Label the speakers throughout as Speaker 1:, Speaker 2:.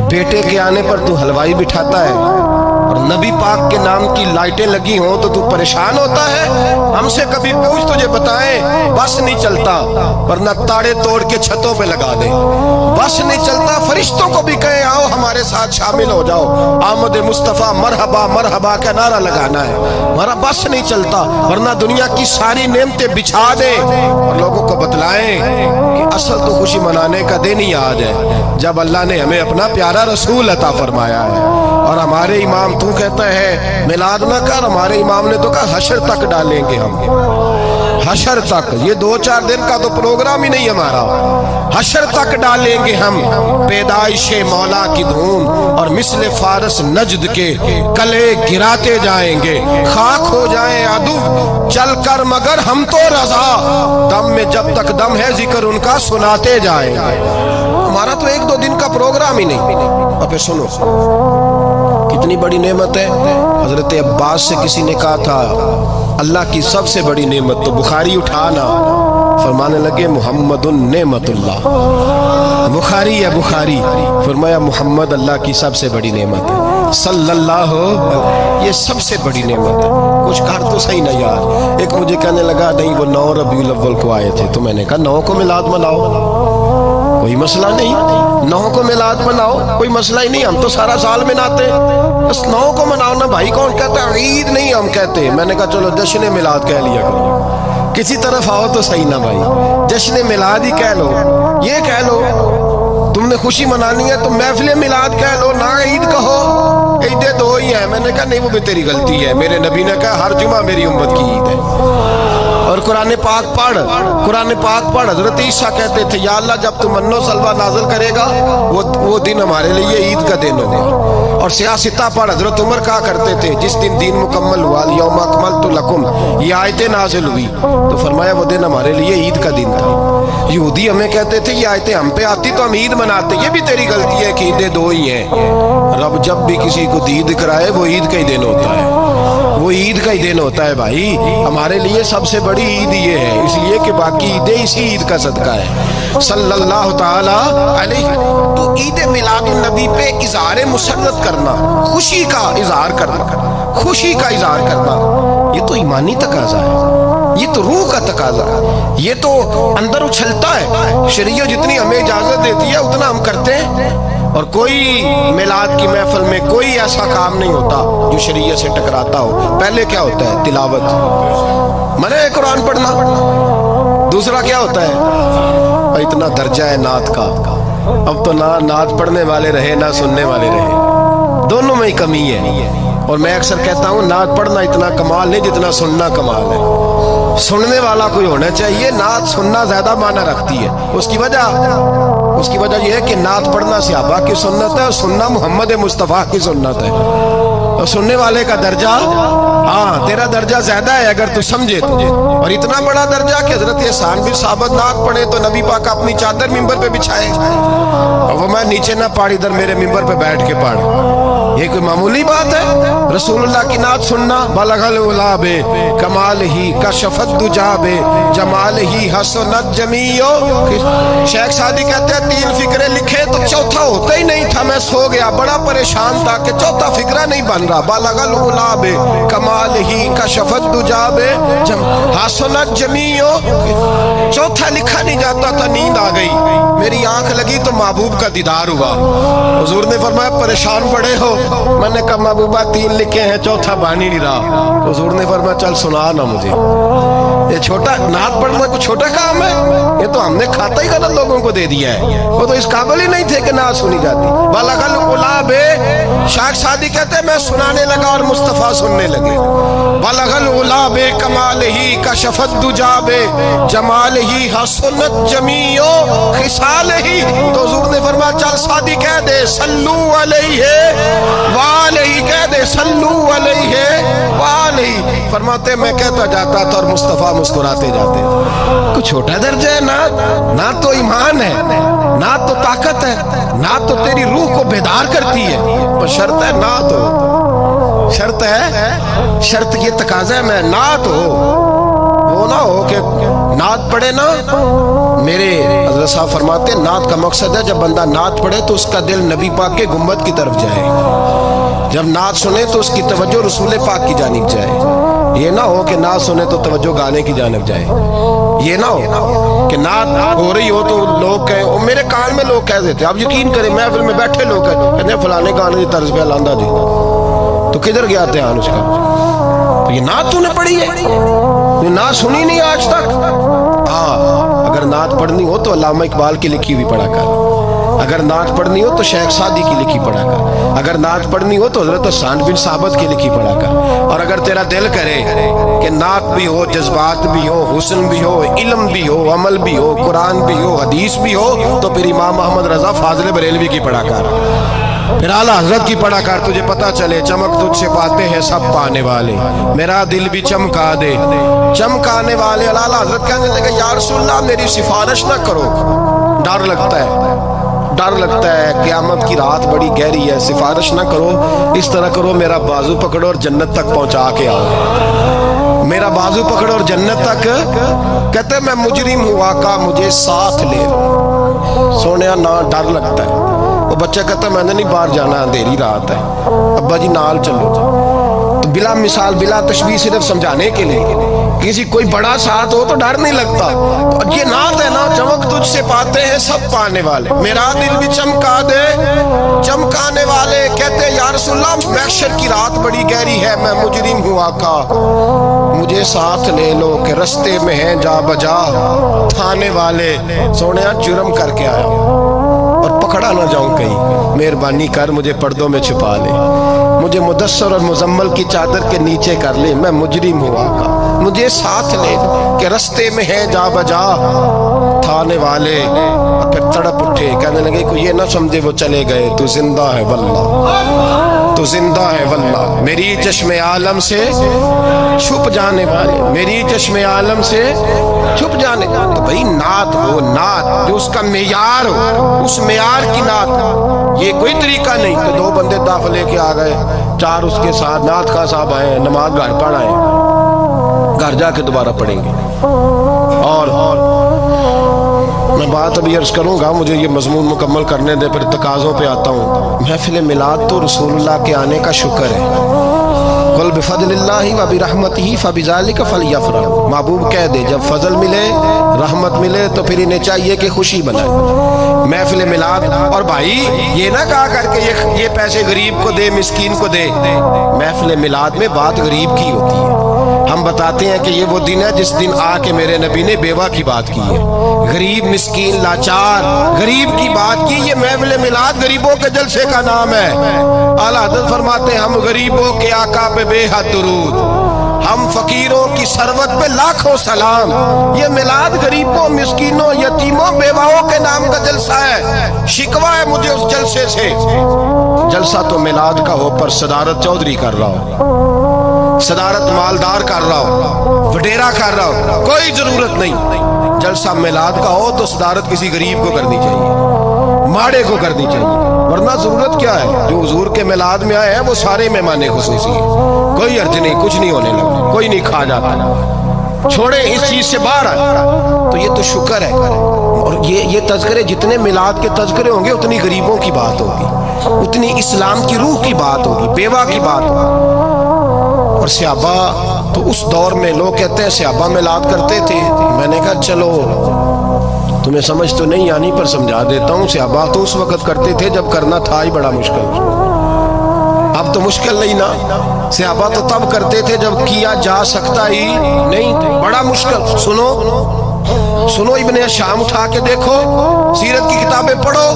Speaker 1: बेटे के आने पर तू हलवाई बिठाता है और नबी पाक के नाम की लाइटें लगी हों तो तू परेशान होता है। हमसे कभी पूछ, तुझे बताएं बस नहीं चलता, वरना ताड़े तोड़ के छतों पे लगा दे। बस नहीं चलता, फरिश्तों को भी कहें आओ हमारे साथ शामिल हो जाओ, आमद मुस्तफ़ा मरहबा मरहबा का नारा लगाना है। हमारा बस नहीं चलता, वरना दुनिया की सारी नेमतें बिछा दे और लोगों को बतलाएं कि असल तो खुशी मनाने का दिन ही आज है जब अल्लाह ने हमें अपना प्यारा रसूल अता फरमाया है। और हमारे इमाम, तू कहता है मिलाद ना कर, हमारे इमाम ने तो कहा हशर तक डालेंगे हम, हशर तक। ये 2-4 दिन का तो प्रोग्राम ही नहीं हमारा, हशर तक डालेंगे हम पैदाइशे मौला की धूम और मिसले फारस नजद के कले गिराते जाएंगे। खाक हो जाए अदू चल कर मगर हम तो रजा, दम में जब तक दम है जिक्र उनका सुनाते जाएंगे। हमारा तो 1-2 दिन का प्रोग्राम ही नहीं। अब फिर सुनो कितनी बड़ी नेमत है। हजरत अब्बास से किसी ने कहा था अल्लाह की सबसे बड़ी नेमत, तो बुखारी उठाना, फरमाने लगे मुहम्मदुन नेमतुल्लाह, बुखारी है बुखारी, फरमाया मुहम्मद अल्लाह की सबसे बड़ी नेमत है, सल्लल्लाहु, ये सबसे बड़ी नेमत है। कुछ कर तो सही ना यार। एक मुझे कहने लगा नहीं वो 9 रबीउल अव्वल को आए थे, तो मैंने कहा 9 को मिलाद मनाओ, कोई मसला नहीं, 9 को मिलाद मनाओ, कोई मसला ही नहीं, हम तो सारा साल मनाते, बस 9 को मनाओ ना भाई। कौन कहता है ईद नहीं हम कहते? मैंने कहा चलो जश्न मिलाद कह लिया करो, किसी तरफ आओ तो सही ना भाई, जश्न मिलाद ही कह लो। ये कह लो तुमने खुशी मनानी है तो महफिल मिलाद कह लो, ना ईद कहो, ईदें 2 ही है। मैंने कहा नहीं वो भी तेरी गलती है, मेरे नबी ने कहा हर जुमा मेरी उम्मत की ईद है। और कुरान पाक पढ़, कुरान पाक पढ़। हजरत ईसा कहते थे या अल्लाह जब तू मन्नो सलवा नाज़िल करेगा वो दिन हमारे लिए ईद का दिन होगा। और सियासता पढ़, हजरत उमर कहा करते थे जिस दिन दीन मुकम्मल हुआ यौम अकमलतु लकुम, ये आयतें नाज़िल हुई तो फरमाया वो दिन हमारे लिए ईद का दिन था। यहूदी हमें कहते थे ये आयतें हम पे आती तो हम ईद मनाते, ये भी तेरी गलती है कि ईदें 2 ही हैं। रब जब भी किसी को दीद कराए वो ईद का ही दिन होता है, वो ईद का ही दिन होता है भाई। हमारे लिए सबसे बड़ी ईद ये है, इसलिए कि बाकी ईदें इसी ईद का सदका है सल्लल्लाहु ताला अलैहि। तो ईद मिलाद नबी पे इज़हार मुसर्रत करना, खुशी का इज़हार करना, खुशी का इज़हार करना, ये तो ईमानी तकाजा है, ये तो रूह का तकाजा है, ये तो अंदर उछलता है। शरीयत जितनी हमें इजाजत देती है उतना हम करते हैं। और कोई मिलाद की महफिल में कोई ऐसा काम नहीं होता जो शरीयत से टकराता हो। पहले क्या होता है? तिलावत, मने कुरान पढ़ना। दूसरा क्या होता है? इतना दर्जा है नात का, अब तो ना नात पढ़ने वाले रहे ना सुनने वाले रहे, दोनों में ही कमी है। और मैं अक्सर कहता हूँ नात पढ़ना इतना कमाल नहीं जितना सुनना कमाल है। सुनने वाला कोई होना चाहिए, नात सुनना ज्यादा माना रखती है। उसकी वजह यह है कि नात पढ़ना सहाबा की सुन्नत है और सुनना मोहम्मद मुस्तफ़ा की सुन्नत है। और सुनने वाले का दर्जा, हाँ तेरा दर्जा ज्यादा है अगर तू समझे तुझे। और इतना बड़ा दर्जा कि हजरत एहसान भी साहब नात पढ़े तो नबी पाक अपनी चादर मिंबर पे बिछाए और वो मैं नीचे ना पढ़, इधर मेरे मिंबर पे बैठ के पढ़। ये कोई मामूली बात है? रसूलुल्लाह की नात सुनना, बलगल उलाबे कमाल ही कशफत दुजाबे जमाल ही हसनत जमीयो। शेख सादी कहते हैं 3 फिक्रे लिखे तो चौथा होता ही नहीं था, मैं सो गया, बड़ा परेशान था कि चौथा फिक्रा नहीं बन रहा। बलगल उलाबे कमाल ही कशफत दुजाबे हसनत जमीयो, चौथा लिखा नहीं जाता था, नींद आ गई, मेरी आंख लगी तो महबूब का दीदार हुआ। हुजूर ने फरमाया परेशान पड़े हो? मैंने कहा महबूबा 3 लिखे हैं, चौथा बन ही नहीं रहा। हुजूर ने फरमाया चल सुना ना मुझे, ये छोटा नात पढ़ना कोई छोटा काम है? ये तो हमने खाता ही गलत लोगों को दे दिया है, वो तो इस काबिल ही नहीं थे कि नात सुनी जाती। बलगल उलाबे, शाख सादी कहते मैं सुनाने लगा और मुस्तफा सुनने लगे। बलगल उलाबे कमाल ही कशफत दुजाबे जमाल ही हसनत जमीयो खिसाल ही। तो हुजूर ने फरमाया चल सादी कह दे सल्लू अलैहि वालैहि, कह दे सल्लू अलैहि वालैहि। फरमाते मैं कहता जाता था और मुस्तफा मुस्कुराते जाते। कुछ छोटा दर्जा है ना तो ईमान है, ना तो ताकत है, ना तो तेरी रूह को बेदार करती है, पर शर्त है ना तो, शर्त है, शर्त ये तकाजा है मैं ना तो वो ना हो कि नात पढ़े ना, मेरे हज़रत साहब फरमाते हैं नात का मकसद है जब बंदा नात पढ़े तो उसका दिल नबी पाक के गुंबद की तरफ जाए, जब नात सुने तो उसकी तवज्जो रसूल पाक की जानिब जाए। ये ना हो कि नात सुने तो तवज्जो गाने की जानिब जाए। ये ना हो कि नात हो रही हो तो लोग कहें, और मेरे कान में लोग कह देते, आप यकीन करें महफिल में बैठे लोग कहते हैं फलाने गाने की तर्ज पे लांदा जी, तो किधर गया ध्यान उसका? तो ये नात तूने पढ़ी है, ये नात सुनी नहीं आज तक। हाँ, अगर नात पढ़नी हो तो अल्लामा इकबाल की लिखी हुई पढ़ा कर, अगर नात पढ़नी हो तो शेख सादी की लिखी पढ़ा कर, अगर नात पढ़नी हो तो हज़रत हसन बिन साबित की लिखी पढ़ा कर। और अगर तेरा दिल करे कि नात भी हो, जज्बात भी हो, हुस्न भी हो, इल्म भी हो, अमल भी हो, कुरान भी हो, हदीस भी हो, तो फिर इमाम अहमद रजा फाजिल बरेलवी की पढ़ा कर, फिर आला हजरत की पढ़ा कर, तुझे पता चले चमक तुझसे पाते हैं सब पाने वाले, मेरा दिल भी चमका दे चमकाने वाले। आला हजरत कहने लगे या रसूल अल्लाह मेरी सिफारिश ना करो, डर लगता है, डर लगता है, क़यामत की रात बड़ी गहरी है, सिफारिश ना करो, इस तरह करो मेरा बाजू पकड़ो और जन्नत तक पहुंचा के आओ, मेरा बाजू पकड़ो और जन्नत तक। कहते मैं मुजरिम हूँ आका मुझे साथ ले लो। सोने ना डर लगता है, वो बच्चा कहता मैंने नहीं बाहर जाना, अंधेरी रात है, अब्बा जी नाल चलो। तो बिला मिसाल बिला तशबीह सिर्फ समझाने के लिए, किसी कोई बड़ा साथ हो तो डर नहीं लगता। तो ये नात है ना, चमक तुझसे पाते हैं सब पाने वाले, मेरा दिल भी चमका दे चमकाने वाले। कहते हैं या रसूल अल्लाह महशर की रात बड़ी गहरी है, मैं मुजरिम हूँ आका मुझे साथ ले लो कि रस्ते में है जा बजा थाने वाले। सोने जुर्म करके आया और पकड़ा ना जाऊं कहीं, मेहरबानी कर मुझे पर्दों में छुपा ले, मुझे मुदस्सर और मुजम्मल की चादर के नीचे कर ले, मैं मुजरिम हूँ आका मुझे साथ ले कि रस्ते में है जा बजा थाने वाले। और फिर तड़प उठे, कहने लगे कोई ये ना समझे वो चले गए, तू जिंदा है वल्लाह, तू जिंदा है वल्लाह, मेरी चश्मे आलम से छुप जाने वाले, मेरी चश्मे आलम से छुप जाने। तो भाई नात हो, नात जो उसका मेयार हो, उस मेयार की नात, ये कोई तरीका नहीं कि दो बंदे दाफ लेके आ गए, चार उसके साथ नात का साहब आए, नमाज घर पढ़ाए, घर जाके दोबारा पढ़ेंगे। और मैं बात अभी अर्ज करूंगा, मुझे ये मजमून मुकम्मल करने दे, फिर तकाज़ों पे आता हूँ। महफिल मिलाद तो रसूलुल्लाह के आने का शुक्र है। कुल बिफज़लिल्लाहि व बिरहमतिही फबिज़ालिका फलयफ़रहू। महबूब कह दे जब फजल मिले, रहमत मिले तो फिर इन्हें चाहिए कि खुशी बनाए। महफिल मिलाद, और भाई ये ना कहा करके ये पैसे गरीब को दे, मिस्कीन को दे। महफिल मिलाद में बात गरीब की होती है। हम बताते हैं कि ये वो दिन है जिस दिन आके मेरे नबी ने बेवा की बात की है, गरीब मिस्कीन लाचार गरीब की बात की। ये महफिल मिलाद गरीबों के जलसे का नाम है। आला हज़रत फरमाते हैं हम गरीबों के आका पे बेहद दुरूद, हम फकीरों की सरवत पे लाखों सलाम। ये मिलाद गरीबों मिस्कीनों यतीमों बेवाओं के नाम का जलसा है। शिकवा है मुझे उस जलसे से। जलसा तो मिलाद का हो पर सदारत चौधरी कर रहा हो, सदारत मालदार कर रहा हो, वडेरा कर रहा हो, कोई जरूरत नहीं। जलसा मिलाद का हो तो सदारत किसी गरीब को करनी चाहिए, माड़े को करनी चाहिए, वरना जरूरत क्या है। जो हुजूर के मिलाद में आए हैं वो सारे मेहमाने खुसूसी हैं, कोई अर्ज नहीं, कुछ नहीं होने लगा, कोई नहीं खा जाता, छोड़े इस चीज से बाहर आए। तो ये तो शुक्र है। और ये तज़किरे जितने मिलाद के तज़किरे होंगे उतनी गरीबों की बात होगी, उतनी इस्लाम की रूह की बात होगी, बेवा की बात होगी। और सहाबा तो उस दौर में लोग कहते हैं सहाबा मिलाद करते थे। मैंने कहा चलो तुम्हें समझ तो नहीं आनी पर समझा देता हूँ। सहाबा तो उस वक्त करते थे जब करना था ही बड़ा मुश्किल, अब तो मुश्किल नहीं ना। सहाबा तो तब करते थे जब किया जा सकता ही नहीं, बड़ा मुश्किल। सुनो इब्ने शाम उठा के देखो, सीरत की किताबें पढ़ो।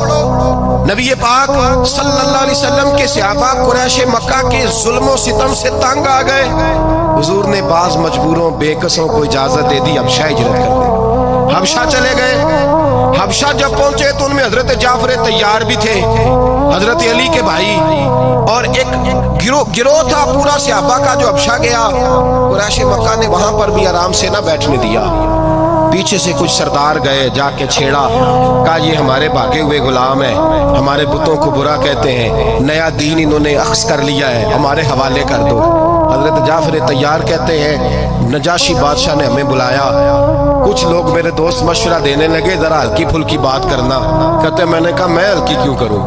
Speaker 1: नबी पाक सल्लल्लाहु अलैहि वसल्लम के सहाबा कुरैश मक्का के जुल्म सितम से तंग आ गए। हुजूर ने बाज मजबूरों बेकसों को इजाजत दे दी हबशा हिजरत करने। हबशा चले गए। हबशा जब पहुंचे तो उनमें हजरत जाफर तैयार भी थे, हजरत अली के भाई, और एक गिरोह था पूरा सहाबा का जो हबशा गया। कुरैश मक्का ने वहां पर भी आराम से ना बैठने दिया। पीछे से कुछ सरदार गए, जाके छेड़ा, कहा ये हमारे भागे हुए गुलाम है, हमारे बुतों को बुरा कहते हैं, नया दीन इन्होंने अख्स कर लिया है, हमारे हवाले कर दो। حضرت جعفر تیار کہتے ہیں نجاشی بادشاہ نے ہمیں بلایا، کچھ لوگ میرے دوست مشورہ دینے لگے ذرا ہلکی پھلکی بات کرنا، کہتے میں نے کہا میں ہلکی کیوں کروں،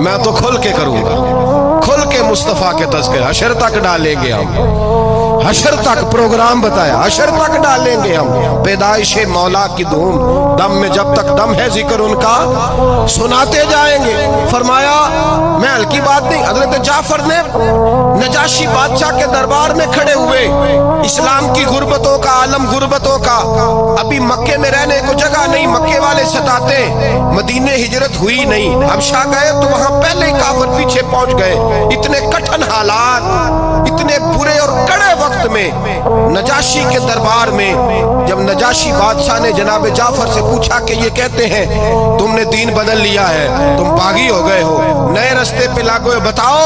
Speaker 1: میں تو کھل کے کروں گا، کھل کے مصطفیٰ کے تذکرے حشر تک ڈالیں گے ہم، حشر تک پروگرام بتایا، حشر تک ڈالیں گے ہم، پیدائش مولا کی دھوم، دم میں جب تک دم ہے ذکر ان کا سناتے جائیں گے۔ فرمایا میں ہلکی بات نہیں، حضرت جعفر نے نجاشی بادشاہ کے دربار میں کھڑے ہوئے، اسلام کی غربتوں کا عالم غربتوں کا، ابھی مکے میں رہنے کو جگہ نہیں، مکے والے ستاتے، مدینے ہجرت ہوئی نہیں، حبشہ گئے تو وہاں پہلے ہی کافر پیچھے پہنچ گئے، اتنے کٹھن حالات، اتنے برے اور کڑے وقت میں نجاشی کے دربار میں جب نجاشی بادشاہ نے جناب جعفر سے پوچھا کہ یہ کہتے ہیں تم نے دین بدل لیا ہے، تم باغی ہو گئے ہو، نئے رستے پہ لاگو، بتاؤ،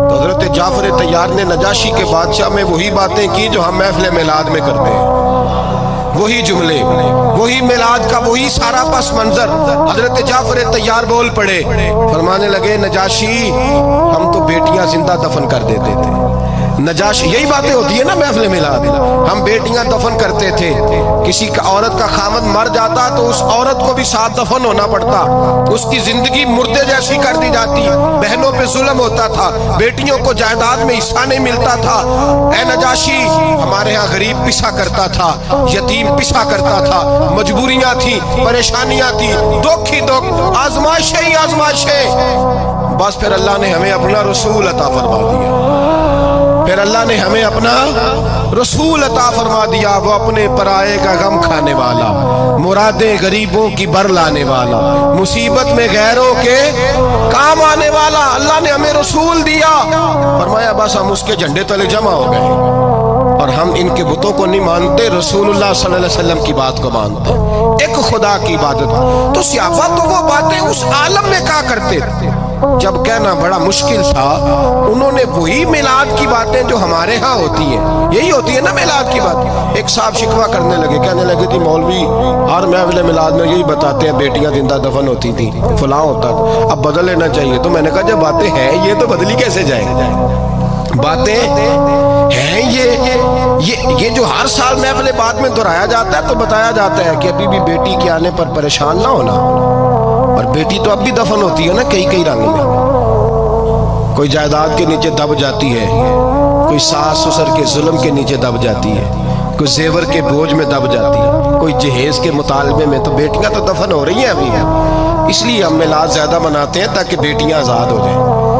Speaker 1: تو حضرت جعفر تیار نے نجاشی کے بادشاہ میں وہی باتیں کی جو ہم محفل میلاد میں کرتے ہیں، وہی جملے، وہی میلاد کا وہی سارا پس منظر۔ حضرت جعفر تیار بول پڑے، فرمانے لگے نجاشی ہم تو بیٹیاں زندہ دفن کر دیتے تھے، نجاشی یہی باتیں ہوتی ہے نا محفل میلاد، ہم بیٹیاں دفن کرتے تھے، کسی کا عورت کا خامد مر جاتا تو اس عورت کو بھی ساتھ دفن ہونا پڑتا، اس کی زندگی مردے جیسی کر دی جاتی، بہنوں پہ ظلم ہوتا تھا، بیٹیوں کو جائیداد میں حصہ نہیں ملتا تھا۔ اے نجاشی ہمارے ہاں غریب پسا کرتا تھا، یتیم پسا کرتا تھا، مجبوریاں تھیں، پریشانیاں تھیں، دکھ ہی دکھ، آزمائشیں ہی آزمائشیں، بس پھر اللہ نے ہمیں اپنا رسول عطا فرما دیا، پھر اللہ نے ہمیں اپنا رسول عطا فرما دیا، وہ اپنے پرائے کا غم کھانے والا، مرادیں غریبوں کی بر لانے والا، مصیبت میں غیروں کے کام آنے والا، اللہ نے ہمیں رسول دیا، فرمایا بس ہم اس کے جھنڈے تلے جمع ہو گئے، اور ہم ان کے بتوں کو نہیں مانتے، رسول اللہ صلی اللہ علیہ وسلم کی بات کو مانتے، ایک خدا کی عبادت۔ تو صحابہ تو وہ باتیں اس عالم میں کہا کرتے تھے، جب کہنا بڑا مشکل تھا انہوں نے وہی میلاد کی باتیں جو ہمارے ہاں ہوتی ہیں، یہی ہوتی ہے نا میلاد کی بات۔ ایک صاحب شکوہ کرنے لگے، کہنے لگے تھی مولوی ہر محفل میلاد میں یہی بتاتے ہیں بیٹیاں زندہ دفن ہوتی تھیں، فلاں ہوتا تھا، اب بدل لینا چاہیے۔ تو میں نے کہا جب باتیں ہیں یہ تو بدلی کیسے جائیں، باتیں ہیں یہ جو ہر سال محفل بعد میں دہرایا جاتا ہے تو بتایا جاتا ہے کہ ابھی بھی بیٹی کے آنے پر پریشان نہ ہونا، اور بیٹی تو اب بھی دفن ہوتی ہے نا کئی کئی رنگ میں، کوئی جائیداد کے نیچے دب جاتی ہے، کوئی ساس سسر کے ظلم کے نیچے دب جاتی ہے، کوئی زیور کے بوجھ میں دب جاتی ہے، کوئی جہیز کے مطالبے میں، تو بیٹیاں تو دفن ہو رہی ہیں ابھی، اس لیے ہم میلاد زیادہ مناتے ہیں تاکہ بیٹیاں آزاد ہو جائیں۔